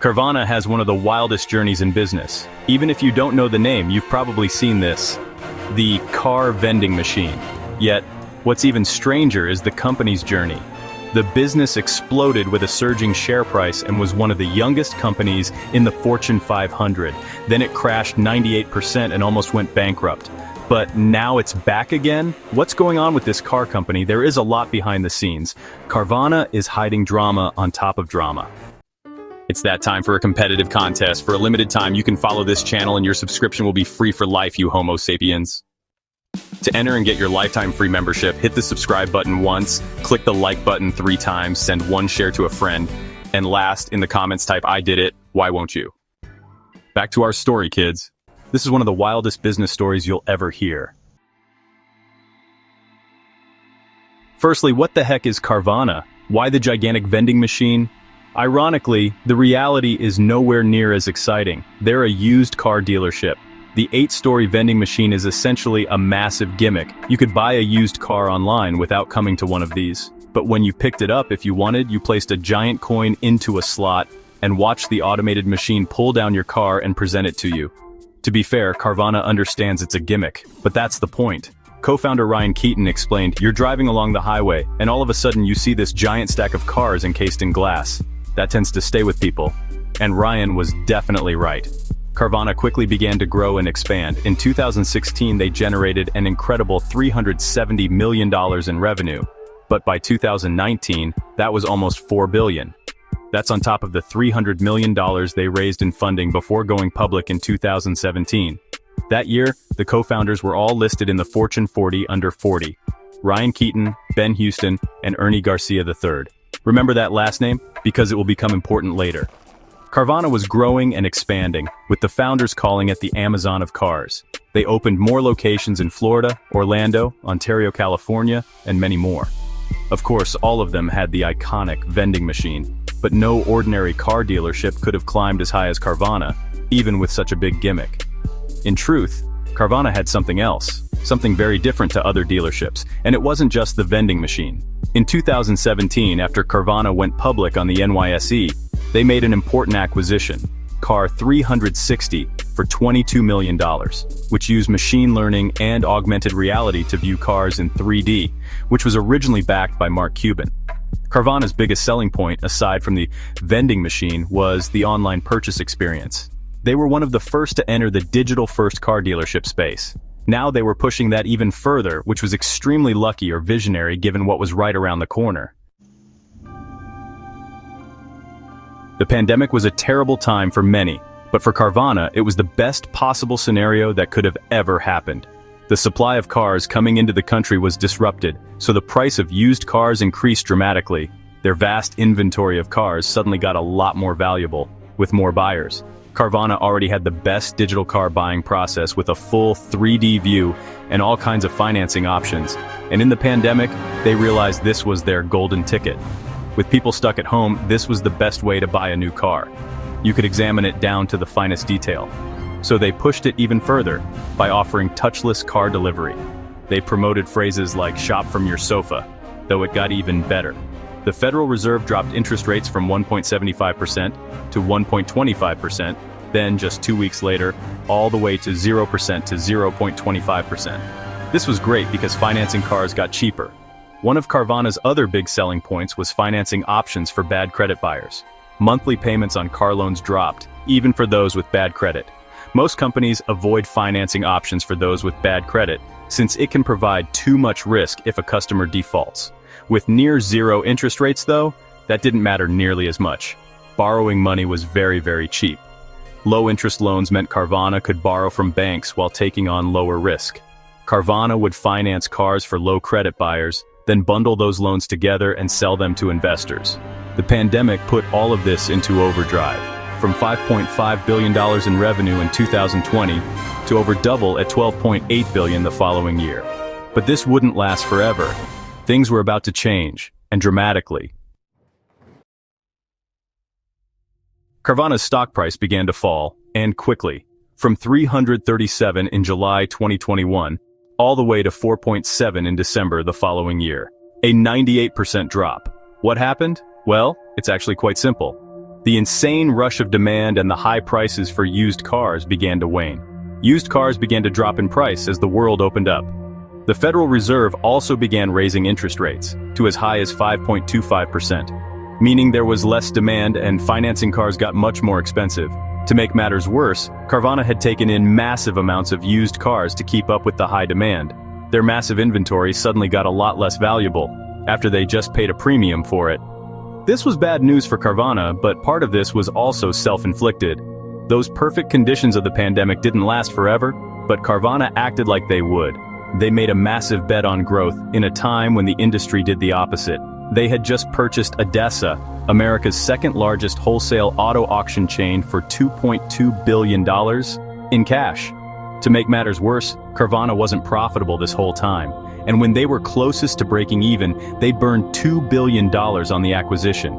Carvana has one of the wildest journeys in business. Even if you don't know the name, you've probably seen this: the car vending machine. Yet, what's even stranger is the company's journey. The business exploded with a surging share price and was one of the youngest companies in the Fortune 500. Then it crashed 98% and almost went bankrupt. But now it's back again? What's going on with this car company? There is a lot behind the scenes. Carvana is hiding drama on top of drama. It's that time for a competitive contest. For a limited time, you can follow this channel and your subscription will be free for life, you Homo sapiens. To enter and get your lifetime free membership, hit the subscribe button once, click the like button 3 times, send 1 share to a friend, and last, in the comments type, "I did it, why won't you?" Back to our story, kids. This is one of the wildest business stories you'll ever hear. Firstly, what the heck is Carvana? Why the gigantic vending machine? Ironically, the reality is nowhere near as exciting. They're a used car dealership. The 8-story vending machine is essentially a massive gimmick. You could buy a used car online without coming to one of these. But when you picked it up, if you wanted, you placed a giant coin into a slot and watched the automated machine pull down your car and present it to you. To be fair, Carvana understands it's a gimmick, but that's the point. Co-founder Ryan Keaton explained, "You're driving along the highway, and all of a sudden you see this giant stack of cars encased in glass. That tends to stay with people." And Ryan was definitely right. Carvana quickly began to grow and expand. In 2016, they generated an incredible $370 million in revenue. But by 2019, that was almost $4 billion. That's on top of the $300 million they raised in funding before going public in 2017. That year, the co-founders were all listed in the Fortune 40 under 40. Ryan Keaton, Ben Houston, and Ernie Garcia III. Remember that last name? Because it will become important later. Carvana was growing and expanding, with the founders calling it the Amazon of cars. They opened more locations in Florida, Orlando, Ontario, California, and many more. Of course, all of them had the iconic vending machine, but no ordinary car dealership could have climbed as high as Carvana, even with such a big gimmick. In truth, Carvana had something else, something very different to other dealerships, and it wasn't just the vending machine. In 2017, after Carvana went public on the NYSE, they made an important acquisition, Car 360, for $22 million, which used machine learning and augmented reality to view cars in 3D, which was originally backed by Mark Cuban. Carvana's biggest selling point, aside from the vending machine, was the online purchase experience. They were one of the first to enter the digital-first car dealership space. Now they were pushing that even further, which was extremely lucky or visionary given what was right around the corner. The pandemic was a terrible time for many, but for Carvana, it was the best possible scenario that could have ever happened. The supply of cars coming into the country was disrupted, so the price of used cars increased dramatically. Their vast inventory of cars suddenly got a lot more valuable, with more buyers. Carvana already had the best digital car buying process with a full 3D view and all kinds of financing options. And in the pandemic, they realized this was their golden ticket. With people stuck at home, this was the best way to buy a new car. You could examine it down to the finest detail. So they pushed it even further by offering touchless car delivery. They promoted phrases like "shop from your sofa," though it got even better. The Federal Reserve dropped interest rates from 1.75% to 1.25%, then just 2 weeks later, all the way to 0% to 0.25%. This was great because financing cars got cheaper. One of Carvana's other big selling points was financing options for bad credit buyers. Monthly payments on car loans dropped, even for those with bad credit. Most companies avoid financing options for those with bad credit, since it can provide too much risk if a customer defaults. With near zero interest rates, though, that didn't matter nearly as much. Borrowing money was very, very cheap. Low-interest loans meant Carvana could borrow from banks while taking on lower risk. Carvana would finance cars for low-credit buyers, then bundle those loans together and sell them to investors. The pandemic put all of this into overdrive, from $5.5 billion in revenue in 2020 to over double at $12.8 billion the following year. But this wouldn't last forever. Things were about to change, and dramatically. Carvana's stock price began to fall, and quickly, from $337 in July 2021, all the way to $4.7 in December the following year. A 98% drop. What happened? Well, it's actually quite simple. The insane rush of demand and the high prices for used cars began to wane. Used cars began to drop in price as the world opened up. The Federal Reserve also began raising interest rates to as high as 5.25%, meaning there was less demand and financing cars got much more expensive. To make matters worse, Carvana had taken in massive amounts of used cars to keep up with the high demand. Their massive inventory suddenly got a lot less valuable after they just paid a premium for it. This was bad news for Carvana, but part of this was also self-inflicted. Those perfect conditions of the pandemic didn't last forever, but Carvana acted like they would. They made a massive bet on growth in a time when the industry did the opposite. They had just purchased ADESA, America's second-largest wholesale auto auction chain, for $2.2 billion in cash. To make matters worse, Carvana wasn't profitable this whole time, and when they were closest to breaking even, they burned $2 billion on the acquisition,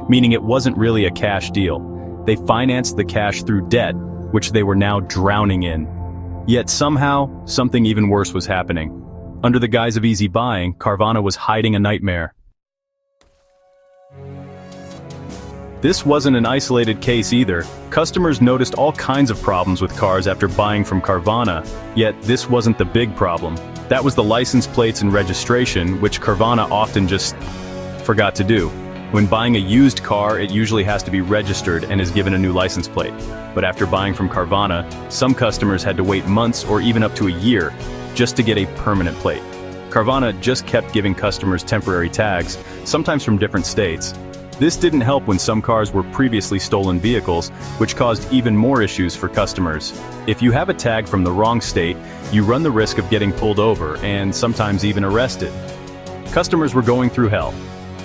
meaning it wasn't really a cash deal. They financed the cash through debt, which they were now drowning in. Yet somehow, something even worse was happening. Under the guise of easy buying, Carvana was hiding a nightmare. This wasn't an isolated case either. Customers noticed all kinds of problems with cars after buying from Carvana, yet this wasn't the big problem. That was the license plates and registration, which Carvana often just forgot to do. When buying a used car, it usually has to be registered and is given a new license plate. But after buying from Carvana, some customers had to wait months or even up to a year just to get a permanent plate. Carvana just kept giving customers temporary tags, sometimes from different states. This didn't help when some cars were previously stolen vehicles, which caused even more issues for customers. If you have a tag from the wrong state, you run the risk of getting pulled over and sometimes even arrested. Customers were going through hell,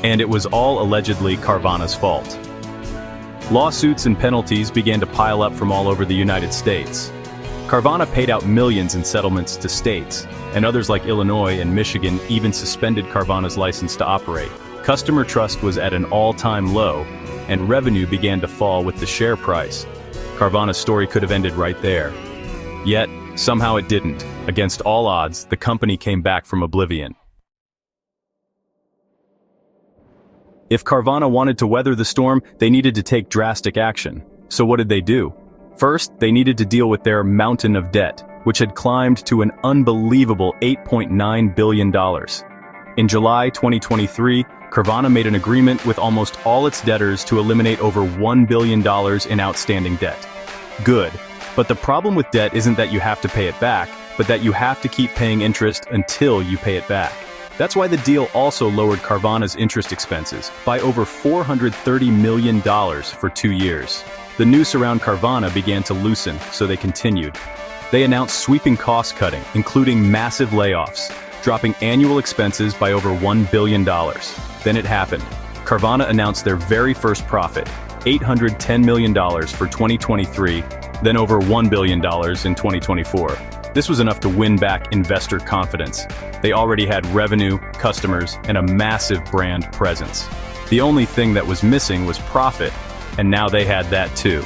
and it was all allegedly Carvana's fault. Lawsuits and penalties began to pile up from all over the United States. Carvana paid out millions in settlements to states, and others like Illinois and Michigan even suspended Carvana's license to operate. Customer trust was at an all-time low, and revenue began to fall with the share price. Carvana's story could have ended right there. Yet, somehow it didn't. Against all odds, the company came back from oblivion. If Carvana wanted to weather the storm, they needed to take drastic action. So what did they do? First, they needed to deal with their mountain of debt, which had climbed to an unbelievable $8.9 billion. In July 2023, Carvana made an agreement with almost all its debtors to eliminate over $1 billion in outstanding debt. Good, but the problem with debt isn't that you have to pay it back, but that you have to keep paying interest until you pay it back. That's why the deal also lowered Carvana's interest expenses by over $430 million for 2 years. The noose around Carvana began to loosen, so they continued. They announced sweeping cost cutting, including massive layoffs, dropping annual expenses by over $1 billion. Then it happened. Carvana announced their very first profit, $810 million for 2023, then over $1 billion in 2024. This was enough to win back investor confidence. They already had revenue, customers, and a massive brand presence. The only thing that was missing was profit, and now they had that too.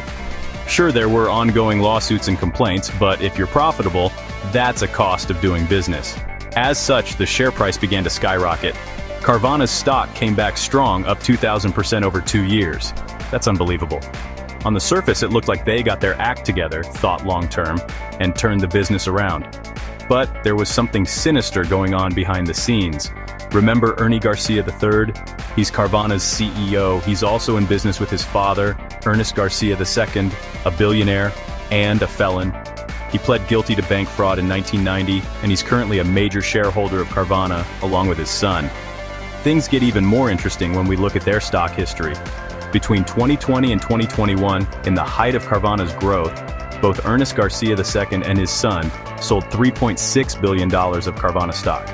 Sure, there were ongoing lawsuits and complaints, but if you're profitable, that's a cost of doing business. As such, the share price began to skyrocket. Carvana's stock came back strong, up 2,000% over 2 years. That's unbelievable. On the surface, it looked like they got their act together, thought long-term, and turned the business around. But there was something sinister going on behind the scenes. Remember Ernie Garcia III? He's Carvana's CEO. He's also in business with his father, Ernest Garcia II, a billionaire and a felon. He pled guilty to bank fraud in 1990, and he's currently a major shareholder of Carvana, along with his son. Things get even more interesting when we look at their stock history. Between 2020 and 2021, in the height of Carvana's growth, both Ernest Garcia II and his son sold $3.6 billion of Carvana stock.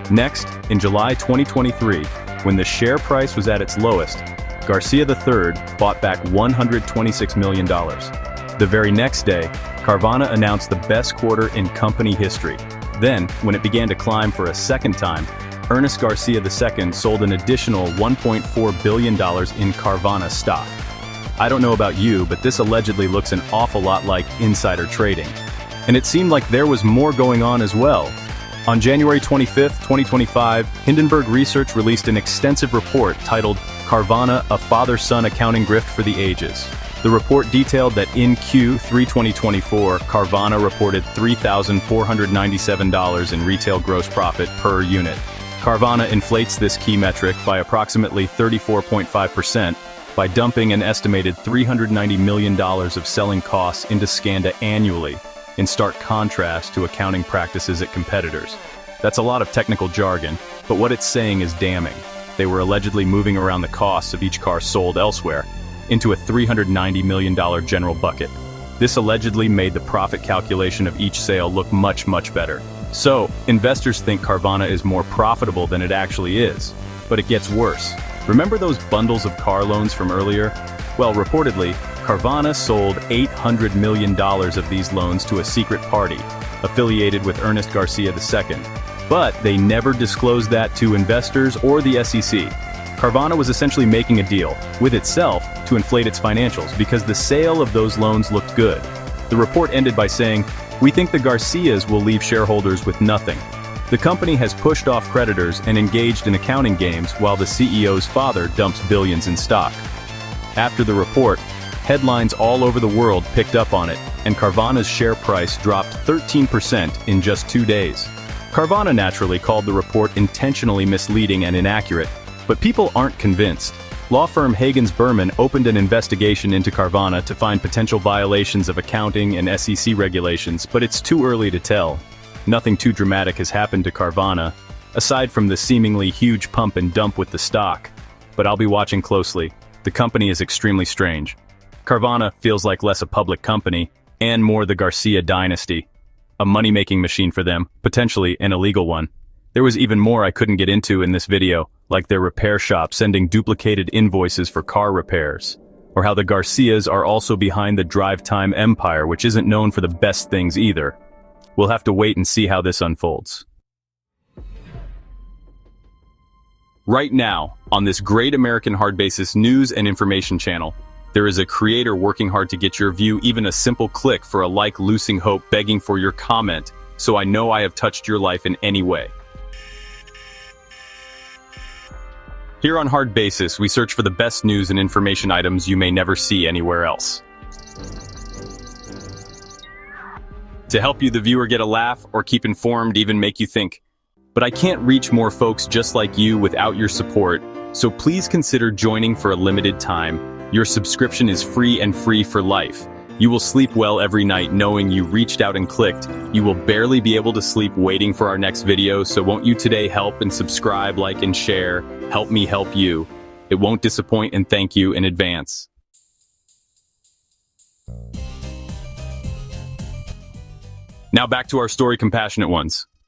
Next, in July 2023, when the share price was at its lowest, Garcia III bought back $126 million. The very next day, Carvana announced the best quarter in company history. Then, when it began to climb for a second time, Ernest Garcia II sold an additional $1.4 billion in Carvana stock. I don't know about you, but this allegedly looks an awful lot like insider trading. And it seemed like there was more going on as well. On January 25, 2025, Hindenburg Research released an extensive report titled Carvana, a father-son accounting grift for the ages. The report detailed that in Q3 2024, Carvana reported $3,497 in retail gross profit per unit. Carvana inflates this key metric by approximately 34.5% by dumping an estimated $390 million of selling costs into Scanda annually, in stark contrast to accounting practices at competitors. That's a lot of technical jargon, but what it's saying is damning. They were allegedly moving around the costs of each car sold elsewhere into a $390 million general bucket. This allegedly made the profit calculation of each sale look much, much better. So, investors think Carvana is more profitable than it actually is. But it gets worse. Remember those bundles of car loans from earlier? Well, reportedly, Carvana sold $800 million of these loans to a secret party, affiliated with Ernest Garcia II. But they never disclosed that to investors or the SEC. Carvana was essentially making a deal with itself to inflate its financials because the sale of those loans looked good. The report ended by saying, "We think the Garcias will leave shareholders with nothing." The company has pushed off creditors and engaged in accounting games while the CEO's father dumps billions in stock. After the report, headlines all over the world picked up on it, and Carvana's share price dropped 13% in just 2 days. Carvana naturally called the report intentionally misleading and inaccurate, but people aren't convinced. Law firm Hagens Berman opened an investigation into Carvana to find potential violations of accounting and SEC regulations, but it's too early to tell. Nothing too dramatic has happened to Carvana, aside from the seemingly huge pump and dump with the stock. But I'll be watching closely. The company is extremely strange. Carvana feels like less a public company, and more the Garcia dynasty. A money-making machine for them, potentially an illegal one. There was even more I couldn't get into in this video, like their repair shop sending duplicated invoices for car repairs, or how the Garcias are also behind the drive time empire, which isn't known for the best things either. We'll have to wait and see how this unfolds. Right now, on this great American hard basis news and information channel, there is a creator working hard to get your view, even a simple click for a like, loosing hope, begging for your comment, so I know I have touched your life in any way. Here on Hard Basis, we search for the best news and information items you may never see anywhere else. To help you, the viewer, get a laugh or keep informed, even make you think. But I can't reach more folks just like you without your support, so please consider joining for a limited time. Your subscription is free and free for life. You will sleep well every night knowing you reached out and clicked. You will barely be able to sleep waiting for our next video, so won't you today help and subscribe, like, and share? Help me help you. It won't disappoint, and thank you in advance. Now back to our story, compassionate ones.